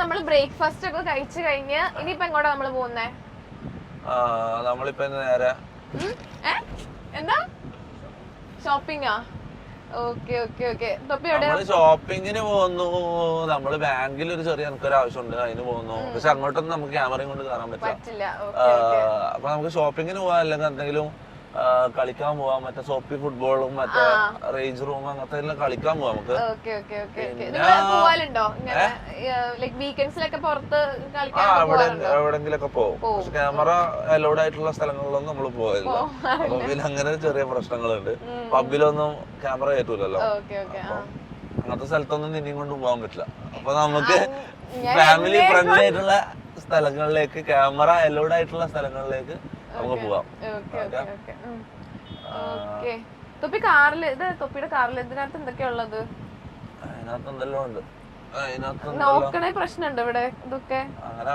നമ്മള് ബ്രേക്ക്ഫാസ്റ്റ് ഒക്കെ കഴിച്ചു കഴിഞ്ഞ് ഇനിയിപ്പോ എങ്ങോട്ടാ നമ്മള് പോകുന്നേ? നമ്മളിപ്പോ നേരെ എന്താ ഷോപ്പിംഗാ? Okay okay okay. നമ്മള് ഷോപ്പിങ്ങിന് പോകുന്നു. നമ്മള് ബാങ്കിൽ ഒരു ചെറിയ എനിക്കൊരു ആവശ്യമുണ്ട്, അതിന് പോകുന്നു. പക്ഷെ അങ്ങോട്ടൊന്നും നമുക്ക് ക്യാമറയും കൊണ്ട് കയറാൻ പറ്റില്ല. അപ്പൊ നമുക്ക് ഷോപ്പിങ്ങിന് പോവാൻ, അല്ലെങ്കിൽ എന്തെങ്കിലും കളിക്കാൻ പോവാം. മറ്റേ സോപ്പി ഫുട്ബോളും മറ്റേ റേഞ്ച് റൂം അങ്ങനത്തെ എല്ലാം കളിക്കാൻ പോവാം നമുക്ക്. എവിടെങ്കിലൊക്കെ പോകും. പക്ഷെ ക്യാമറ അലൗഡ് ആയിട്ടുള്ള സ്ഥലങ്ങളിലൊന്നും നമ്മൾ പോകില്ല. അപ്പൊ പിന്നെ അങ്ങനെ ചെറിയ പ്രശ്നങ്ങളുണ്ട്. പബ്ബിലൊന്നും ക്യാമറ കയറ്റൂലല്ലോ. അങ്ങനത്തെ സ്ഥലത്തൊന്നും നിന്നെയും കൊണ്ട് പോകാൻ പറ്റില്ല. അപ്പൊ നമുക്ക് ഫാമിലി ഫ്രണ്ട്ലി ആയിട്ടുള്ള സ്ഥലങ്ങളിലേക്ക്, ക്യാമറ അലൗഡ് ആയിട്ടുള്ള സ്ഥലങ്ങളിലേക്ക് നമുക്ക് പോവാം. തൊപ്പിയുടെ കാറിൽ ഇതിനകത്ത് എന്തൊക്കെയാ ഉള്ളത്? അതിനകത്ത് എന്തെല്ലാം ഉണ്ട്. നോക്കണേ പ്രശ്നമുണ്ട് ഇവിടെ. ഇതൊക്കെ അങ്ങനെ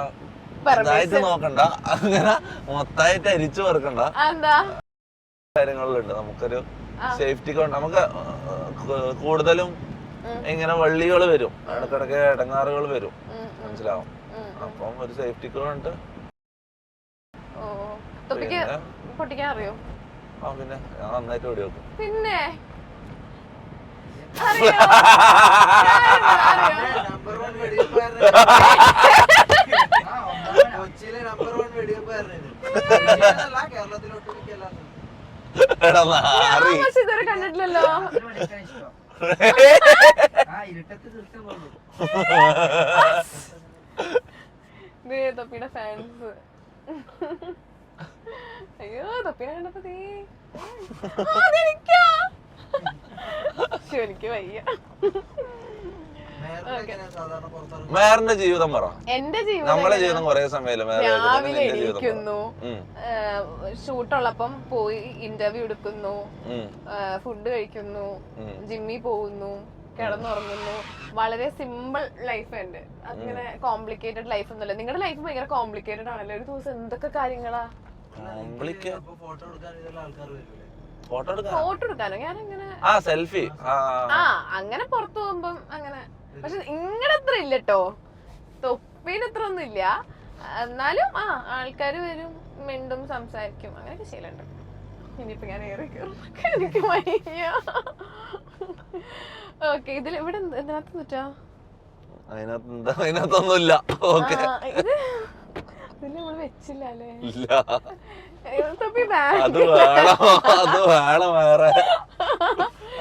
ഇതായിട്ട് നോക്കണ്ട, അങ്ങനെ മൊത്തമായിട്ട് അരിച്ചു വെറുക്കണ്ട. കാര്യങ്ങളിലുണ്ട് നമുക്കൊരു സേഫ്റ്റിക്ക് വേണ്ട. നമുക്ക് കൂടുതലും ഇങ്ങനെ വള്ളികൾ വരും, ഇടക്കിടക്ക് ഇടങ്ങാറുകൾ വരും, മനസ്സിലാവും. അപ്പം ഒരു സേഫ്റ്റിക്ക് വേണ്ടിട്ട്. പൊട്ടിക്കാൻ അറിയോ? പിന്നെ ഞാൻ നന്നായിട്ട് ഓടി വെക്കും. പിന്നെ ഇതുവരെ കണ്ടിട്ടില്ലല്ലോ. തൊപ്പിയുടെ ഫാൻസ്. അയ്യോ തൊപ്പിനെ കണ്ടപ്പോ എനിക്ക് വയ്യ. മേറിന്റെ ജീവിതം പറ. എന്റെ ജീവിതം, നമ്മളെ ജീവിതം കുറെ സമയം രാവിലെ എണീക്കുന്നു, ഷൂട്ടുള്ളപ്പം പോയി ഇന്റർവ്യൂ എടുക്കുന്നു, ഫുഡ് കഴിക്കുന്നു, ജിമ്മിൽ പോകുന്നു, കിടന്നുറങ്ങുന്നു. വളരെ സിമ്പിൾ ലൈഫ് ഉണ്ട്. അങ്ങനെ കോംപ്ലിക്കേറ്റഡ് ലൈഫ് ഒന്നുമില്ല. നിങ്ങളുടെ ലൈഫ് ഭയങ്കര കോംപ്ലിക്കേറ്റഡ് ആണല്ലോ. ഒരു ദിവസം എന്തൊക്കെ കാര്യങ്ങളാ. ഫോട്ടോ എടുക്കാനോ? ഞാനങ്ങനെ സെൽഫി അങ്ങനെ പുറത്തു പോകുമ്പം അങ്ങനെ. പക്ഷെ നിങ്ങളുടെ അത്ര ഇല്ലട്ടോ, തൊപ്പീന് അത്ര ഒന്നും ഇല്ല. എന്നാലും ആൾക്കാര് വരും, മിണ്ടും, സംസാരിക്കും, അങ്ങനെയൊക്കെ ശീലമുണ്ട്. ഇനിയിപ്പോ ഞാൻ ഏറെ കയറും, എനിക്ക് വയ്യ. ഓക്കെ, ഇതിൽ ഇവിടെ എന്തിനകത്ത് നിറ്റാ? അതിനകത്തൊന്നുമില്ല. ഇതില് നമ്മള് വെച്ചില്ല അല്ലേ? അത് വേണം വേറെ.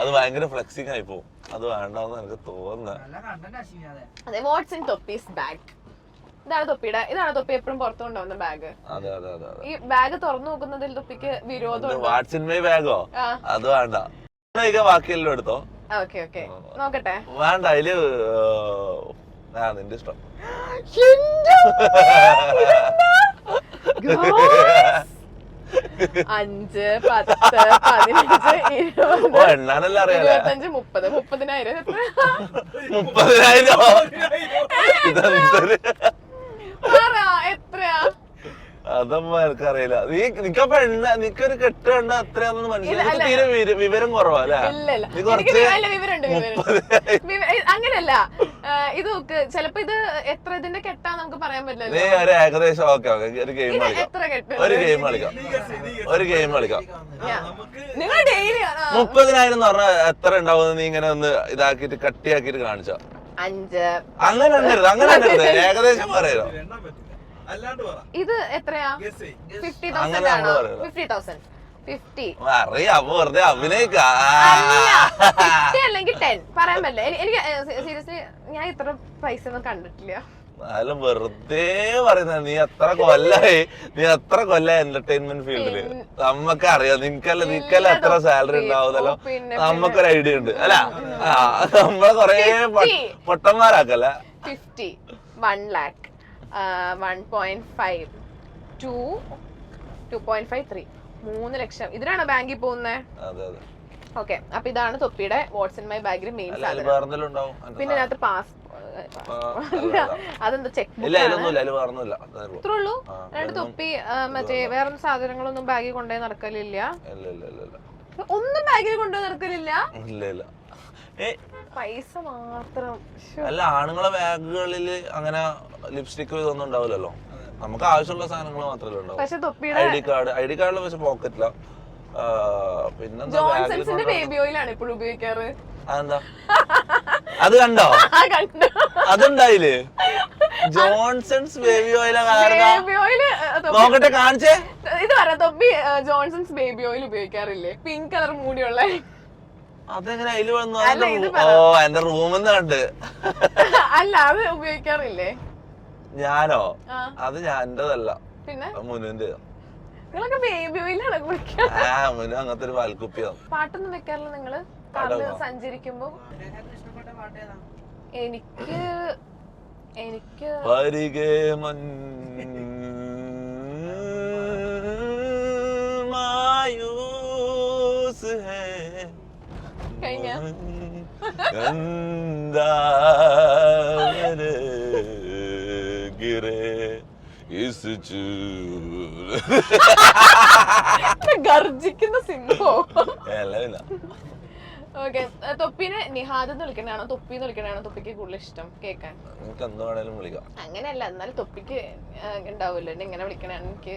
അത് ഭയങ്കര ഫ്ലെക്സിങ് ആയി പോവും. അത് വേണ്ടെന്ന് എനിക്ക് തോന്നുന്നത്. ഇതാണ് തൊപ്പി എപ്പോഴും പുറത്തു കൊണ്ടുവന്ന ബാഗ്. ഈ ബാഗ് തുറന്നു നോക്കുന്നതിൽ തൊപ്പിക്ക് വിരോധം. വാട്സ് ഇൻ മൈ ബാഗോ? അത് വേണ്ട, ബാക്കിയെല്ലാം എടുത്തോ. ഓക്കെ ഓക്കെ, നോക്കട്ടെ. വേണ്ട, അതില് നിന്റെ ഇഷ്ടം. 5, 10, 15, 20, 25, 30. 30,000. 30,000 എത്രയാ? അതൊന്നും എനിക്കറിയില്ല. നിക്കൊരു കെട്ട് കണ്ട അത്രയാണെന്ന് മനസ്സിലായി. തീരെ വിവരം കുറവാ അല്ലേ? അങ്ങനെയല്ല, ഇത് നോക്ക്. ചിലപ്പോ ഇത് എത്ര ഇതിന്റെ കെട്ടാ നമുക്ക് പറയാൻ പറ്റില്ല. ഏകദേശം ഓക്കെ ഒരു ഗെയിം കളിക്കാം. 30,000 എന്ന് പറഞ്ഞാൽ എത്ര ഉണ്ടാവും? നീ ഇങ്ങനെ ഒന്ന് ഇതാക്കിട്ട് കട്ടിയാക്കിട്ട് കാണിച്ചോ. 5. അങ്ങനെ അങ്ങനെ ഏകദേശം പറയലോ. ഇത് എത്രയാ? 50,000 ആണോ? 50,000. 50. അറിയാം, വെറുതെ അഭിനയിക്കാ. 50 അല്ലെങ്കിൽ 10 പറയാൻ പറ്റില്ല. എനിക്ക് സീരിയസ്ലി ഞാൻ ഇത്ര പൈസ ഒന്നും കണ്ടിട്ടില്ല. അതെല്ലാം വെറുതെ പറയുന്ന. നീ എത്ര കൊല്ലായി എന്റർടൈൻമെന്റ് ഫീൽഡില്. നമ്മക്ക് അറിയാം. നിക്കല്ല എത്ര സാലറി ഉണ്ടാവുന്നല്ലോ. നമ്മക്കൊരു ഐഡിയ ഉണ്ട് അല്ല. നമ്മളെ കൊറേ പൊട്ടന്മാരാക്കല്ല. 50, 1 lakh, 1.5, 2, 2.5, 3. 3 ലക്ഷം. ഇതിനാണോ ബാങ്കിൽ പോകുന്നത്? ഓക്കെ, അപ്പൊ ഇതാണ് തൊപ്പിയുടെ വാട്സ് ഇൻ മൈ ബാഗിൽ മെയിൻ സാധനം. പിന്നെ അതിനകത്ത് അതെന്താ ചെക്ക് ബുക്ക്? ഇത്രേ ഉള്ളൂ. രണ്ട് തൊപ്പി, മറ്റേ വേറെ സാധനങ്ങളൊന്നും ബാഗിൽ കൊണ്ടുപോയി നടക്കലില്ല. ഒന്നും ബാഗിൽ കൊണ്ടുപോയി നടക്കലില്ല. പൈസ മാത്രം. അല്ല, ആണുങ്ങളെ ബാഗുകളില് അങ്ങനെ ലിപ്സ്റ്റിക് ഇതൊന്നും ഉണ്ടാവില്ലല്ലോ. നമുക്ക് ആവശ്യമുള്ള സാധനങ്ങൾ മാത്രമേ ഉണ്ടാവും. പക്ഷെ തൊപ്പിയുടെ ഐ ഡി കാർഡിൽ പക്ഷെ പോക്കറ്റില്ല. പിന്നെന്താ, ജോൺസൺസിന്റെ ബേബി ഓയിലാണ് ഇപ്പോഴും ഉപയോഗിക്കാറ്. അതെന്താ? അത് കണ്ടോ? അതുണ്ടായില്ലേ? ജോൺസൺസ് ബേബി ഓയിലാ ബേബി ഓയില് നോക്കട്ടെ, കാണിച്ചേ. ഇത് പറയാം, തൊപ്പി ജോൺസൺസ് ബേബി ഓയിൽ ഉപയോഗിക്കാറില്ലേ? പിങ്ക് കളർ മൂടിയുള്ള. അതെങ്ങനെ അതില് വന്നു? ഓ, എന്റെ റൂമിന്ന് കണ്ട്. അല്ല, അത് ഉപയോഗിക്കാറില്ലേ? ഞാനോ? അത് ഞാൻ എന്റേതല്ല, പിന്നെ മുനുവിന്റെ. നിങ്ങളൊക്കെ ബേബി ഓയിലാണ് കുളിക്കുക. മുനു അങ്ങനത്തെ ഒരു പാൽക്കുപ്പിയാണ്. പാട്ടൊന്നും വെക്കാറില്ല നിങ്ങള് കാറില് സഞ്ചരിക്കുമ്പോ? എനിക്ക് പരികെ മായൂസ് ഹേ കഴിഞ്ഞ ഗർജിക്കുന്ന സിംഹോ. ഓക്കെ, തൊപ്പിനെ നിഹാദ് എന്ന് വിളിക്കണാണോ തൊപ്പിന്ന് വിളിക്കണാണോ തൊപ്പിക്ക് കൂടുതൽ ഇഷ്ടം കേൾക്കാൻ? എനിക്ക് എന്ത് വേണേലും വിളിക്കാം. അങ്ങനെയല്ല, എന്നാലും തൊപ്പിക്ക് ഉണ്ടാവുമല്ലോ എങ്ങനെ വിളിക്കണാണ് എനിക്ക്.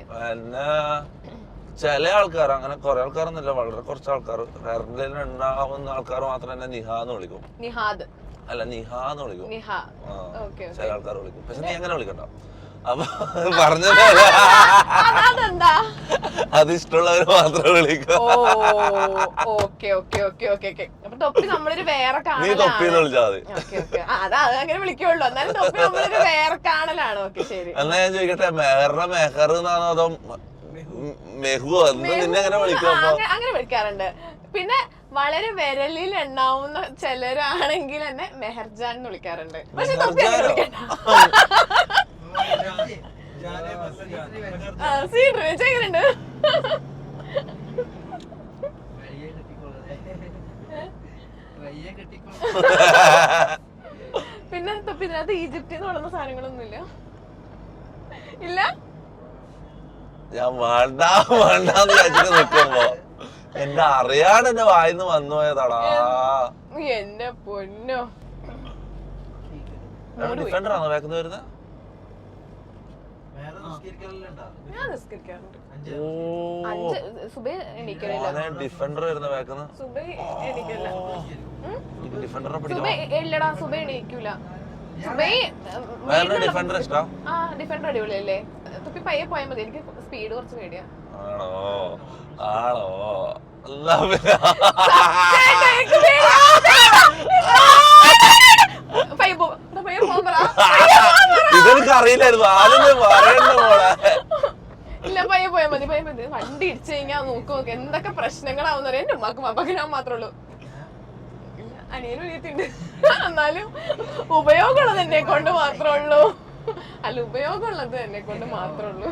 ചില ആൾക്കാർ, അങ്ങനെ കുറെ ആൾക്കാരൊന്നുമില്ല, വളരെ കുറച്ച് ആൾക്കാർ, ഫെയർലൈനിൽ ഉണ്ടാവുന്ന ആൾക്കാർ മാത്രം എന്നെ നിഹാന്ന് വിളിക്കും. നിഹാദ് അല്ല, നിഹാന്ന് വിളിക്കും. ചില ആൾക്കാർ വിളിക്കും. പക്ഷെ നീ അങ്ങനെ വിളിക്കണ്ട. അപ്പൊ പറഞ്ഞത് അത് ഇഷ്ടമുള്ളവർ മാത്രം വിളിക്കും. നീ തൊപ്പിന്ന് വിളിച്ചാൽ മതി. അങ്ങനെ വിളിക്കുള്ളൂ. എന്നാലും തൊപ്പി നമ്മളൊരു വേറെ കാണലാണ്. എന്നാ ഞാൻ ചോദിക്കട്ടെ, മെഹറിനെ മെഹർ എന്നാണോ അതോ മെഹുവോ? നിന്നെ അങ്ങനെ വിളിക്കും? അങ്ങനെ വിളിക്കാറുണ്ട്. പിന്നെ വളരെ വിരലിൽ എണ്ണാവുന്ന ചിലരാണെങ്കിൽ എന്നെ മെഹർജാൻ എന്ന് വിളിക്കാറുണ്ട്. പക്ഷെ തൊപ്പി അങ്ങനെ വിളിക്കണ്ട. എങ്ങനെയുണ്ട്? പിന്നെ തൊപ്പി ഇതിനകത്ത് ഈജിപ്തിൽ നിന്ന് വളർന്ന സാധനങ്ങളൊന്നുമില്ല. ഇല്ല, ഞാൻ വേണ്ടാന്ന് വെച്ചിട്ട് നിക്കുമ്പോ എന്റെ അറിയാണ്ട് എന്റെ വായിന്ന് വന്നു പോയതാടാ. എന്റെ പൊന്നോ. ഡിഫൻഡർ ആണോ ബാക്കിന്ന് വരുന്നത്? ഡിഫൻഡർ വരുന്ന ബാക്കിന്ന് ഡിഫൻഡറിനെ പിടിക്കണം. ഡിഫൻഡർ ഇഷ്ടം? ഡിഫൻഡർ അടിപൊളിയല്ലേ? തൊപ്പി പയ്യെ പോയാൽ മതി. എനിക്ക് സ്പീഡ് കുറച്ച് പേടിയാ. ആണോ? ഇതെനിക്ക് അറിയില്ലായിരുന്നു. ആദ്യം പറയണ്ട മോളെ. ഇല്ല, പയ്യെ പോയാൽ മതി, പയ്യെ മതി. വണ്ടി ഇടിച്ചു കഴിഞ്ഞാൽ നോക്ക് എന്തൊക്കെ പ്രശ്നങ്ങളാവുന്ന അറിയാം. എന്റെ ഉമ്മാക്കും പാപ്പാക്ക് ഞാൻ മാത്രമേ ഉള്ളൂ. അനിയനും അനിയത്തിണ്ട്. എന്നാലും ഉപയോഗമുള്ളത് എന്നെ കൊണ്ട് മാത്രമേ ഉള്ളൂ. അല്ല, ഉപയോഗമുള്ളത് എന്നെ കൊണ്ട് മാത്രമേ ഉള്ളൂ.